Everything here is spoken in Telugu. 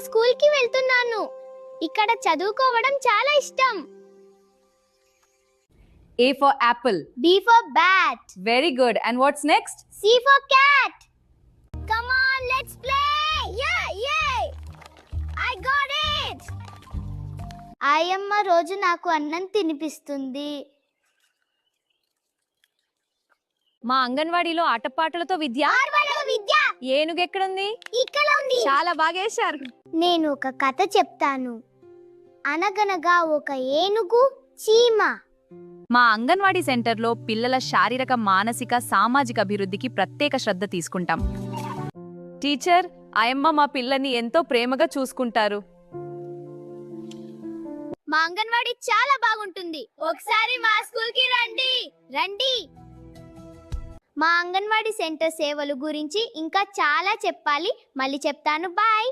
స్కూల్ కి వెళ్తున్నాను. ఇక్కడ చదువుకోవడం చాలా ఇష్టం. A for apple. B for bat. Very good. And what's next? C for cat. Come on, let's play. Yay! I got it. ఆయమ్మ రోజు నాకు అన్నం తినిపిస్తుంది. మా అంగన్వాడీలో ఆటపాటలతో విద్య. ఏనుగు ఎక్కడుంది? ఇక్కడ ఉంది. చాలా బాగా వేశారు. నేను ఒక కథ చెప్తాను. అనగనగా ఒక ఏనుగు, చీమ. మా అంగన్వాడీ సెంటర్లో పిల్లల శారీరక, మానసిక, సామాజిక అభివృద్ధికి ప్రత్యేక శ్రద్ధ తీసుకుంటాం. టీచర్, ఆయమ్మ మా పిల్లని ఎంతో ప్రేమగా చూసుకుంటారు. మా అంగన్వాడీ చాలా బాగుంటుంది. ఒకసారి మా స్కూల్ కి రండి. మా అంగన్వాడీ సెంటర్ సేవలు గురించి ఇంకా చాలా చెప్పాలి. మళ్ళీ చెప్తాను. బాయ్.